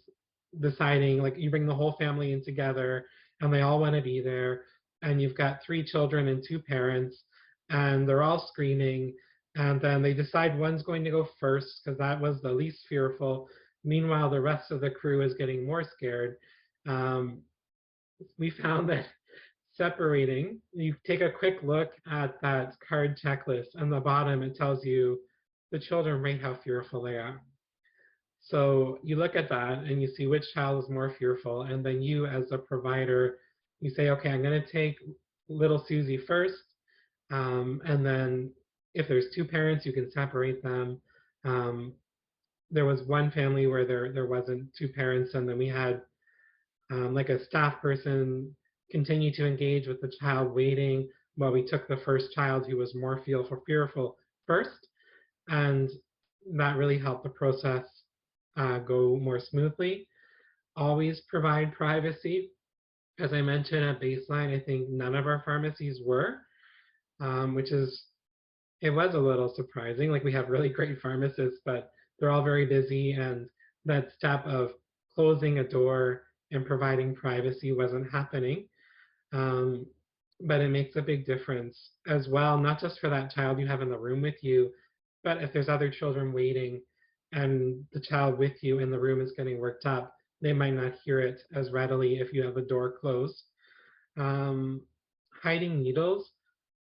deciding, like, you bring the whole family in together and they all want to be there, and you've got 3 children and 2 parents, and they're all screaming, and then they decide one's going to go first because that was the least fearful. Meanwhile, the rest of the crew is getting more scared. Um, we found that separating, you take a quick look at that card checklist. On the bottom, it tells you the children rate how fearful they are. So you look at that and you see which child is more fearful, and then you, as a provider, you say, okay, I'm going to take little Susie first, and then if there's 2 parents, you can separate them. There was one family where there wasn't 2 parents, and then we had like a staff person continue to engage with the child waiting while we took the first child who was more fearful first, and that really helped the process go more smoothly. Always provide privacy. As I mentioned at baseline, I think none of our pharmacies were, which is, it was a little surprising. Like, we have really great pharmacists, but they're all very busy, and that step of closing a door and providing privacy wasn't happening. Um, but it makes a big difference as well, not just for that child you have in the room with you, but if there's other children waiting and the child with you in the room is getting worked up, they might not hear it as readily if you have a door closed. Um, Hiding needles.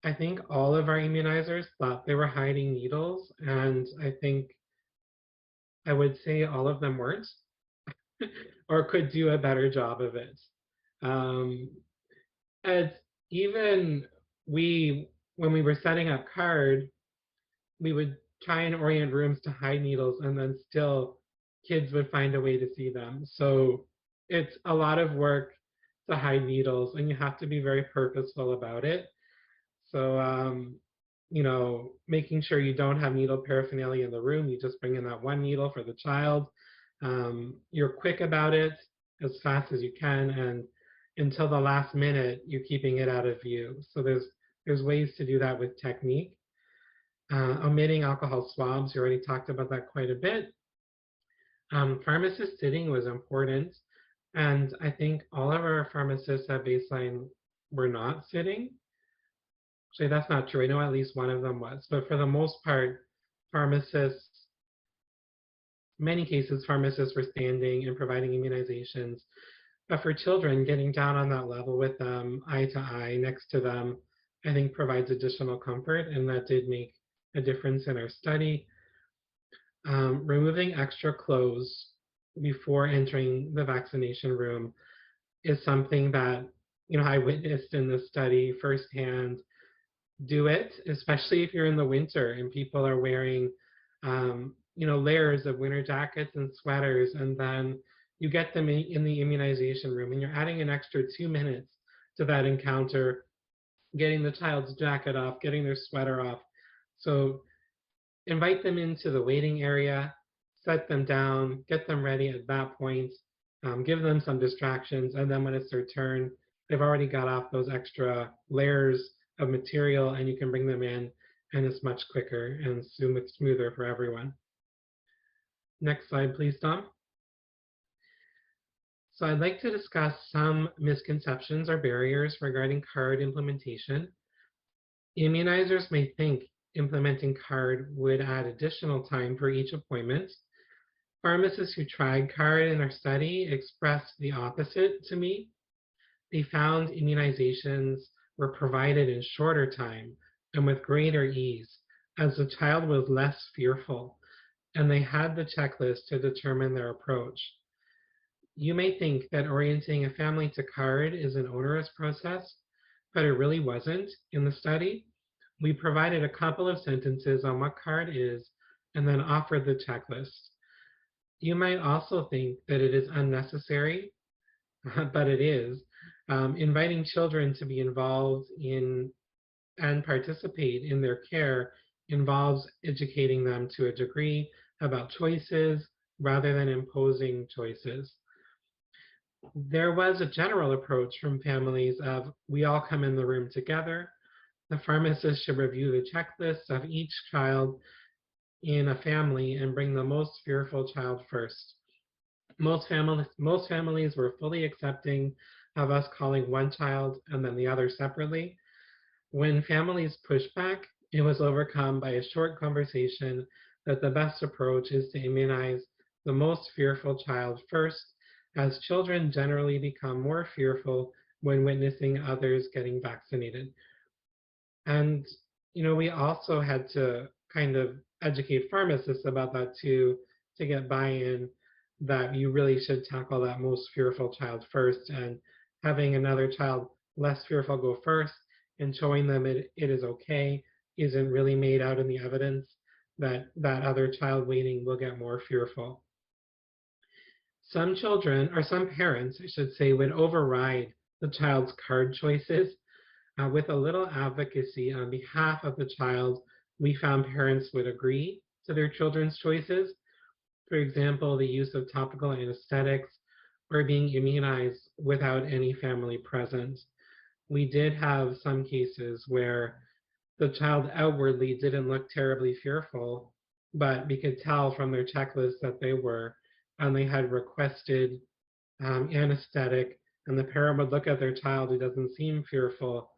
I think all of our immunizers thought they were hiding needles, and I think I would say all of them weren't or could do a better job of it. Um, as even we, when we were setting up card, we would try and orient rooms to hide needles, and then still kids would find a way to see them. So it's a lot of work to hide needles, and you have to be very purposeful about it. So, making sure you don't have needle paraphernalia in the room, you just bring in that one needle for the child. You're quick about it, as fast as you can, and until the last minute, you're keeping it out of view. So there's ways to do that with technique. Omitting alcohol swabs, you already talked about that quite a bit. Pharmacist sitting was important, and I think all of our pharmacists at baseline were not sitting. Actually, that's not true. I know at least one of them was, but for the most part, pharmacists, many cases, pharmacists were standing and providing immunizations. But for children, getting down on that level with them, eye to eye, next to them, I think provides additional comfort, and that did make a difference in our study. Removing extra clothes before entering the vaccination room is something that, I witnessed in this study firsthand. Do it, especially if you're in the winter and people are wearing, layers of winter jackets and sweaters, and then you get them in the immunization room, and you're adding an extra 2 minutes to that encounter, getting the child's jacket off, getting their sweater off. So invite them into the waiting area, set them down, get them ready at that point, give them some distractions, and then when it's their turn, they've already got off those extra layers of material, and you can bring them in, and it's much quicker and smoother for everyone. Next slide, please, Tom. So I'd like to discuss some misconceptions or barriers regarding card implementation. Immunizers may think implementing card would add additional time for each appointment. Pharmacists who tried card in our study expressed the opposite to me. They found immunizations were provided in shorter time and with greater ease, as the child was less fearful, and they had the checklist to determine their approach. You may think that orienting a family to CARD is an onerous process, but it really wasn't in the study. We provided a couple of sentences on what CARD is and then offered the checklist. You might also think that it is unnecessary, but it is. Inviting children to be involved in and participate in their care involves educating them to a degree about choices rather than imposing choices. There was a general approach from families of we all come in the room together. The pharmacist should review the checklist of each child in a family and bring the most fearful child first. Most families were fully accepting of us calling one child and then the other separately. When families pushed back, it was overcome by a short conversation that the best approach is to immunize the most fearful child first, as children generally become more fearful when witnessing others getting vaccinated. And, we also had to kind of educate pharmacists about that too, to get buy-in that you really should tackle that most fearful child first, and having another child less fearful go first and showing them it is okay isn't really made out in the evidence that that other child waiting will get more fearful. Some children, or some parents, I should say, would override the child's CARD choices. With a little advocacy on behalf of the child, we found parents would agree to their children's choices. For example, the use of topical anesthetics or being immunized without any family present. We did have some cases where the child outwardly didn't look terribly fearful, but we could tell from their checklist that they were, and they had requested anesthetic, and the parent would look at their child who doesn't seem fearful,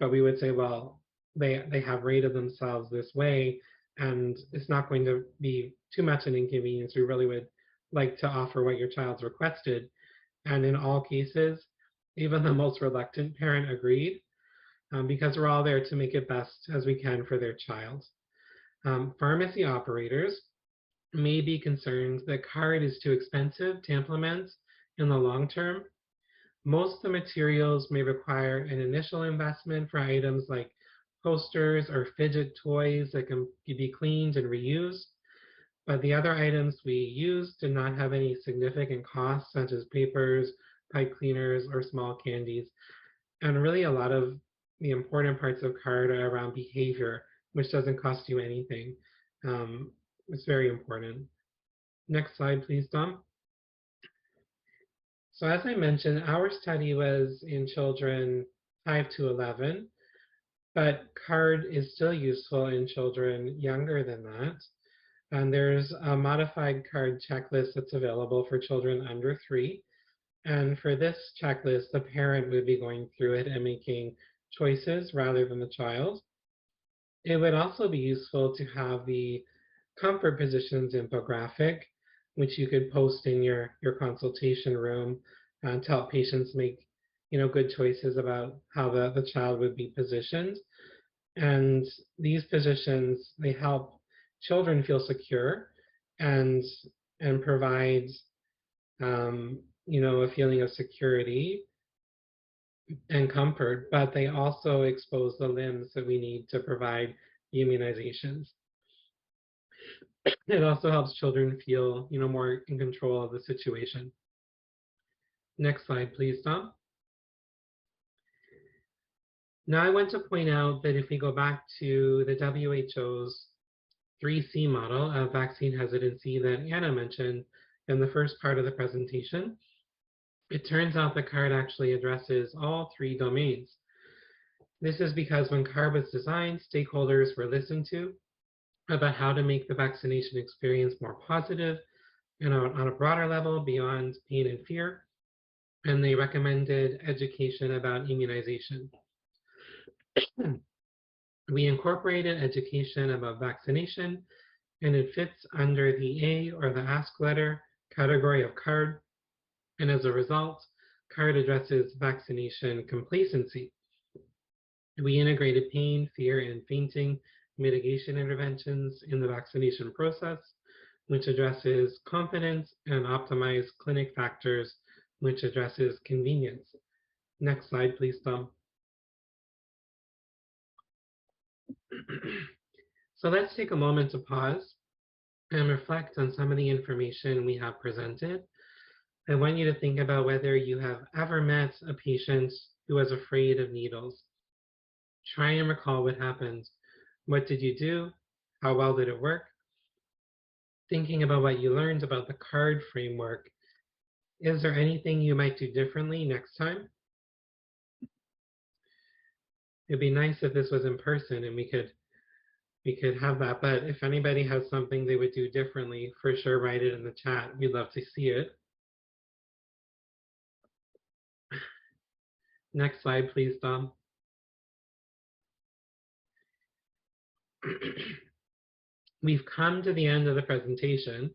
but we would say, well, they have rated themselves this way, and it's not going to be too much an inconvenience. We really would like to offer what your child's requested. And in all cases, even the most reluctant parent agreed, because we're all there to make it best as we can for their child. Pharmacy operators may be concerned that CARD is too expensive to implement in the long term. Most of the materials may require an initial investment for items like posters or fidget toys that can be cleaned and reused, but the other items we used did not have any significant costs, such as papers, pipe cleaners, or small candies. And really a lot of the important parts of CARD are around behavior, which doesn't cost you anything. It's very important. Next slide, please, Dom. So as I mentioned, our study was in children 5 to 11, but CARD is still useful in children younger than that. And there's a modified CARD checklist that's available for children under 3. And for this checklist, the parent would be going through it and making choices rather than the child. It would also be useful to have the comfort positions infographic, which you could post in your consultation room to help patients make good choices about how the child would be positioned. And these positions, they help children feel secure and provide a feeling of security and comfort, but they also expose the limbs that we need to provide the immunizations. It also helps children feel, more in control of the situation. Next slide, please, Tom. Now I want to point out that if we go back to the WHO's 3C model of vaccine hesitancy that Anna mentioned in the first part of the presentation, it turns out that CARD actually addresses all 3 domains. This is because when CARD was designed, stakeholders were listened to about how to make the vaccination experience more positive and on a broader level beyond pain and fear. And they recommended education about immunization. We incorporated education about vaccination, and it fits under the A, or the ask letter, category of CARD. And as a result, CARD addresses vaccination complacency. We integrated pain, fear, and fainting mitigation interventions in the vaccination process, which addresses confidence, and optimized clinic factors, which addresses convenience. Next slide, please, Tom. So let's take a moment to pause and reflect on some of the information we have presented. I want you to think about whether you have ever met a patient who was afraid of needles. Try and recall what happened. What did you do? How well did it work? Thinking about what you learned about the CARD framework, is there anything you might do differently next time? It'd be nice if this was in person and we could have that, but if anybody has something they would do differently, for sure write it in the chat. We'd love to see it. Next slide, please, Dom. We've come to the end of the presentation.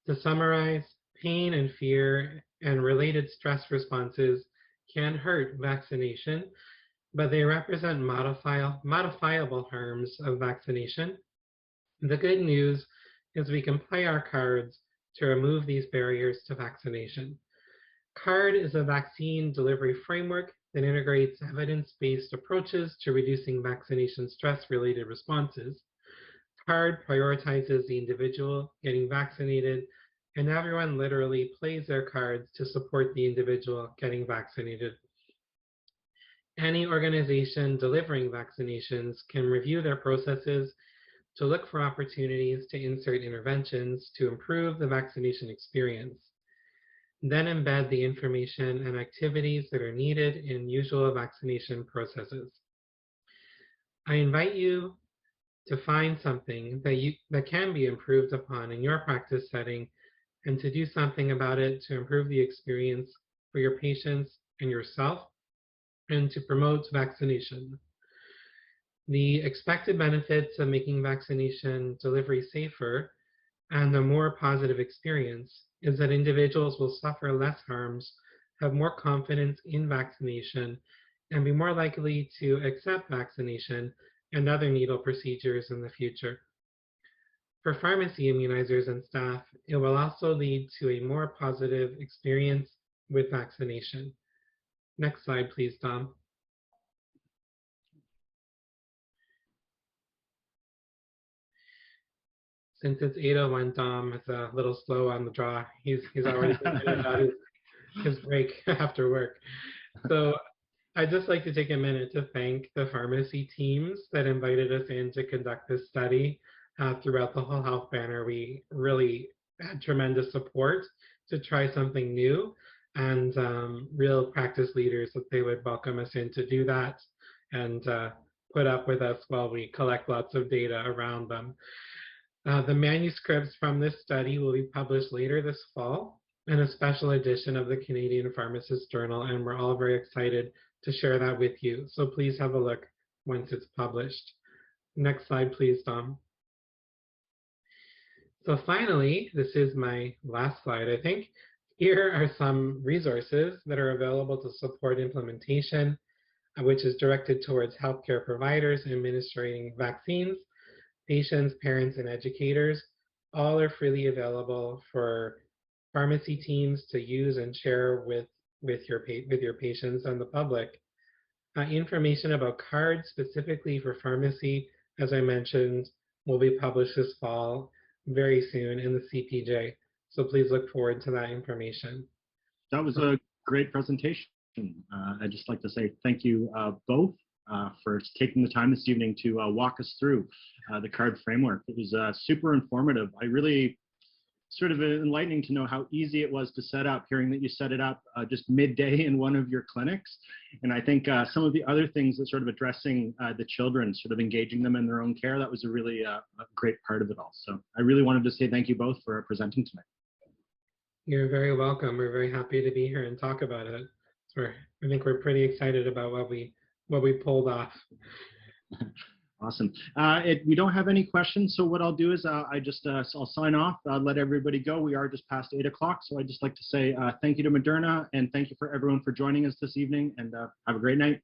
To summarize, pain and fear and related stress responses can hurt vaccination, but they represent modifiable harms of vaccination. The good news is we can play our cards to remove these barriers to vaccination. CARD is a vaccine delivery framework that integrates evidence-based approaches to reducing vaccination stress-related responses. CARD prioritizes the individual getting vaccinated, and everyone literally plays their cards to support the individual getting vaccinated. Any organization delivering vaccinations can review their processes to look for opportunities to insert interventions to improve the vaccination experience. Then embed the information and activities that are needed in usual vaccination processes. I invite you to find something that can be improved upon in your practice setting and to do something about it to improve the experience for your patients and yourself and to promote vaccination. The expected benefits of making vaccination delivery safer and a more positive experience is that individuals will suffer less harms, have more confidence in vaccination, and be more likely to accept vaccination and other needle procedures in the future. For pharmacy immunizers and staff, it will also lead to a more positive experience with vaccination. Next slide, please, Tom. Since it's 8:01, Dom is a little slow on the draw. He's already thinking about his break after work. So I'd just like to take a minute to thank the pharmacy teams that invited us in to conduct this study. Throughout the whole health banner, we really had tremendous support to try something new, and real practice leaders that they would welcome us in to do that and put up with us while we collect lots of data around them. The manuscripts from this study will be published later this fall in a special edition of the Canadian Pharmacist Journal, and we're all very excited to share that with you. So please have a look once it's published. Next slide, please, Dom. So finally, this is my last slide, I think. Here are some resources that are available to support implementation, which is directed towards healthcare providers administering vaccines. Patients, parents, and educators, all are freely available for pharmacy teams to use and share with your patients and the public. Information about cards specifically for pharmacy, as I mentioned, will be published this fall very soon in the CPJ. So please look forward to that information. That was a great presentation. I'd just like to say thank you both for taking the time this evening to walk us through the CARD framework. It was super informative. I really sort of enlightening to know how easy it was to set up, hearing that you set it up just midday in one of your clinics. And I think some of the other things that sort of addressing the children, sort of engaging them in their own care, that was a really a great part of it all. So I really wanted to say thank you both for presenting tonight. You're very welcome. We're very happy to be here and talk about it. So I think we're pretty excited about what we pulled off. Awesome. We don't have any questions, so what I'll do is I'll sign off, let everybody go. We are just past 8 o'clock, so I'd just like to say thank you to Moderna, and thank you for everyone for joining us this evening, and have a great night.